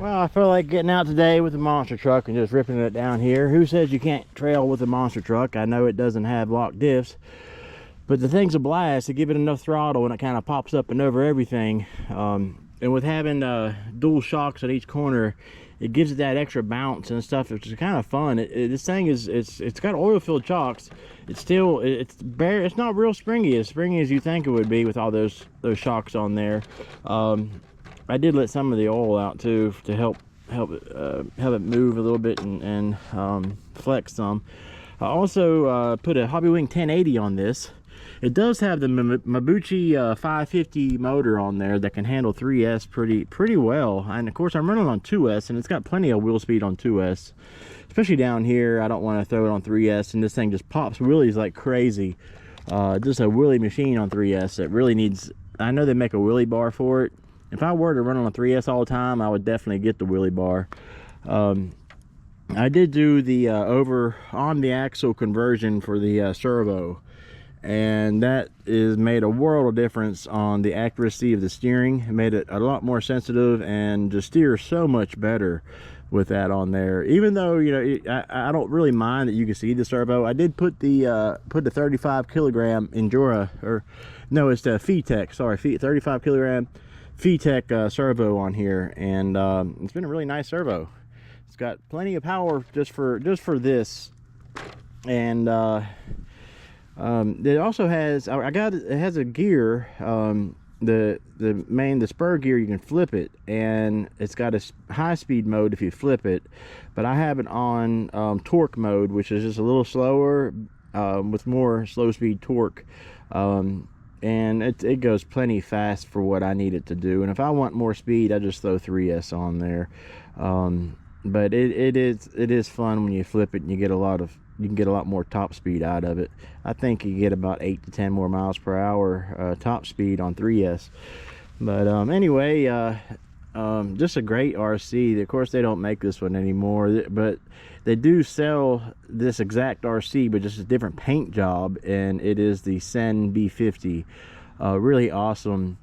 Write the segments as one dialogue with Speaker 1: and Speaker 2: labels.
Speaker 1: Well, I feel like getting out today with the monster truck and just ripping it down here. Who says you can't trail with a monster truck? I know it doesn't have locked diffs, but the thing's a blast. To give it enough throttle and it kind of pops up and over everything. And with having dual shocks at each corner, it gives it that extra bounce and stuff, which is kind of fun. This thing it's got oil-filled shocks. It's not real springy as you think it would be with all those shocks on there. I did let some of the oil out too to help it move a little bit and flex some. I also put a Hobbywing 1080 on this. It does have the Mabuchi 550 motor on there that can handle 3S pretty well. And of course I'm running on 2S, and it's got plenty of wheel speed on 2S. Especially down here, I don't want to throw it on 3S, and this thing just pops wheelies like crazy. Just a wheelie machine on 3S. It really needs, I know they make a wheelie bar for it. If I were to run on a 3S all the time, I would definitely get the wheelie bar. I did do the over on the axle conversion for the servo, and that is made a world of difference on the accuracy of the steering. It made it a lot more sensitive and just steers so much better with that on there. Even though, you know, I don't really mind that you can see the servo. I did put the 35 kilogram Endura, or no, it's the VTEC, sorry, 35 kilogram VTEC servo on here, and it's been a really nice servo. It's got plenty of power just for this, and it also has, it has a gear, the spur gear, you can flip it, and it's got a high speed mode if you flip it, but I have it on torque mode, which is just a little slower with more slow speed torque. And it goes plenty fast for what I need it to do. And if I want more speed, I just throw 3S on there. But it is fun when you flip it and you get you can get a lot more top speed out of it. I think you get about 8 to 10 more miles per hour top speed on 3S. But anyway, just a great RC. Of course, they don't make this one anymore, but they do sell this exact RC, but just a different paint job, and it is the Cen B50. Really awesome.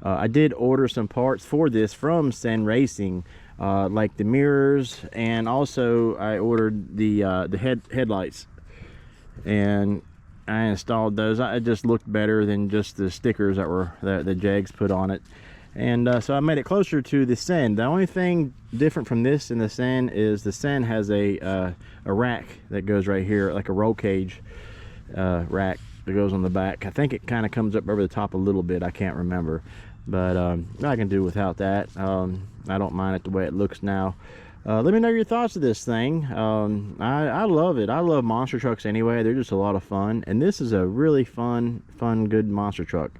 Speaker 1: I did order some parts for this from Cen Racing, like the mirrors, and also I ordered the headlights, and I installed those. It just looked better than just the stickers that the Jegs put on it. And so I made it closer to the Cen. The only thing different from this and the Cen is the Cen has a rack that goes right here, like a roll cage rack that goes on the back. I think it kind of comes up over the top a little bit. I can't remember, but I can do without that. I don't mind it the way it looks now. Let me know your thoughts of this thing. I love it. I love monster trucks anyway. They're just a lot of fun, and this is a really fun, good monster truck.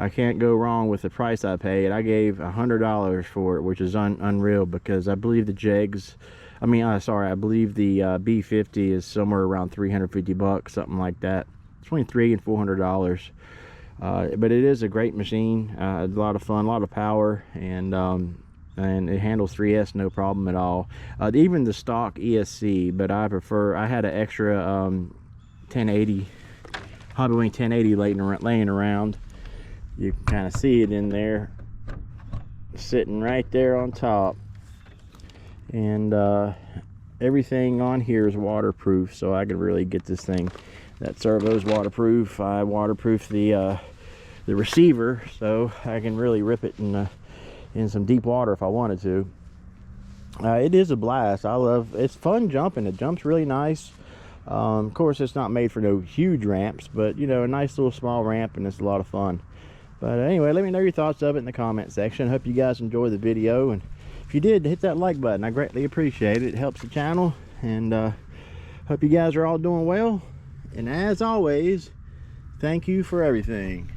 Speaker 1: I can't go wrong with the price I paid. I gave $100 for it, which is unreal, because I believe the Jegs, I believe the B50 is somewhere around 350 bucks, something like that. Between $300 and $400. But it is a great machine. A lot of fun, a lot of power, and it handles 3S no problem at all. Even the stock ESC, but I had an extra 1080 Hobbywing 1080 laying around. You can kind of see it in there, sitting right there on top. And everything on here is waterproof, so I could really get this thing. That servo's waterproof. I waterproof the receiver, so I can really rip it in some deep water if I wanted to. It is a blast. It's fun jumping. It jumps really nice. Of course, it's not made for no huge ramps, but you know, a nice little small ramp, and it's a lot of fun. But anyway, let me know your thoughts of it in the comment section. Hope you guys enjoyed the video, and if you did, hit that like button. I greatly appreciate it. It helps the channel, and hope you guys are all doing well. And as always, thank you for everything.